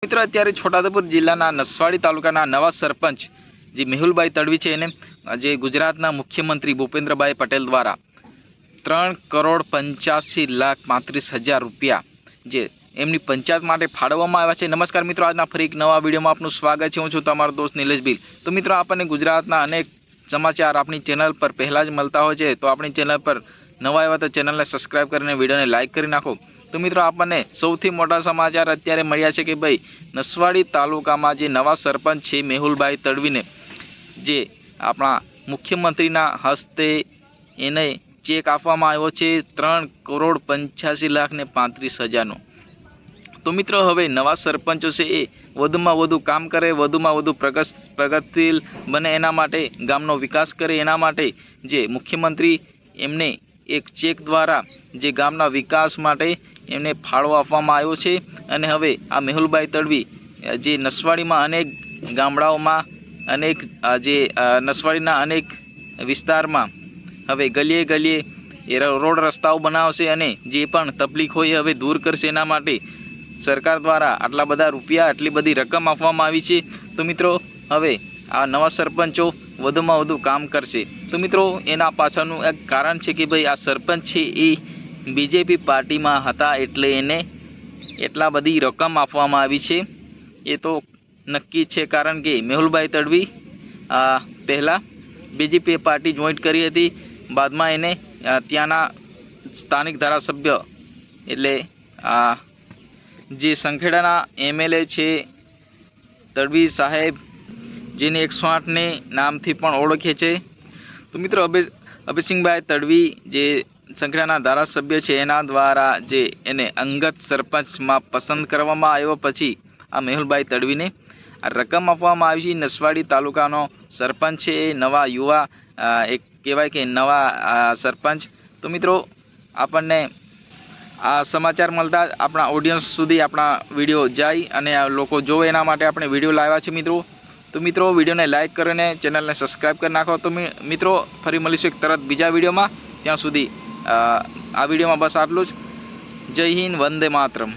मित्रों अत्यारे छोटाउदेपुर जिल्लाना नसवाड़ी तालुकाना नवा सरपंच जे मेहुलभाई तड़वी है एने जे गुजरातना मुख्यमंत्री भूपेन्द्रभाई पटेल द्वारा 3,85,35,000 रुपया जे एमनी पंचायत माटे फाळववामां आव्या छे। नमस्कार मित्रों, आजना फरी एक नवा विडियोमां आपनुं स्वागत छे। हुं छुं तमारो दोस्त निलेश भील। तो मित्रों आपने गुजरातना अनेक समाचार अपनी चेनल पर पहला ज मळता होय छे, तो अपनी चेनल पर नवा आव्या तो चेनल ने सब्सक्राइब करीने विडियोने लाइक करी नाखो। तो मित्रों आपने सौथी मोटा समाचार अत्यारे मळ्या छे कि भाई नसवाड़ी तालुकामां जे नवा सरपंच छे मेहुलभाई तड़वीने जे आपणा मुख्यमंत्रीना हस्ते एने चेक आपवामां आव्यो छे 3,85,35,000 नो। तो मित्रों हवे नवा सरपंचो छे ए वधुमां वधु काम करे, वधुमां वधु प्रगतिशील बने, एना माटे गामनो विकास करे, एना माटे जे मुख्यमंत्री एमने एक चेक द्वारा जे गामना विकास माटे एमने फाळो आपवामां आव्यो छे। अने हवे आ मेहुलभाई तड़वी जे नसवाड़ीमां अनेक गामडाओमां अनेक जे नसवाड़ीना अनेक विस्तारमां हवे गलीए गलीए ए रोड रસ્તાઓ बनावशे अने जे पण तकलीफ होय हवे दूर करशे। एना माटे सरकार द्वारा आटला बधा रूपिया आटली बधी रकम आपवामां आवी छे। तो मित्रों हवे आ नवा सरपंचो वधुमां वधु काम करशे। तो मित्रों एना पाछळनुं एक कारण छे कि भाई आ सरपंच छे ए बीजेपी पार्टी में हता एटले एने एटला बधी रकम आपवामां आवी छे। ए तो नक्की छे, कारण के मेहुलभाई तड़वी पहला बीजेपी पार्टी जॉइंट करी हती, बादमां एने त्याना स्थानिक धारासभ्य एटले जे संखेड़ाना एमएलए छे तड़वी साहेब जेने 108 ने नामथी पण ओळखे छे। तो मित्रों अभयसिंहभाई तड़वी जे संखेड़ाना धारासभ्य है एना द्वारा जे एने अंगत सरपंच में पसंद करवामां आव्यो पछी आ मेहुलभाई तड़वी ने आ रकम आपवामां आवी छे। नसवाड़ी तालुकानो सरपंच है, नवा युवा एक कहेवाय के नवा सरपंच। तो मित्रों आपने आ समाचार मळता अपना ऑडियंस सुधी अपना विडियो जाय अने लोको जोवे एना माटे आपणे विडियो लाव्या छे मित्रों। तो मित्रों विडियो ने लाइक करीने चेनल ने सब्सक्राइब कर नाखो। तो मित्रों फरी मळीशुं एक तरत बीजा विडियो में, त्यां सुधी आ विडियो में बस आटलुं ज। जय हिंद, वंदे मातरम।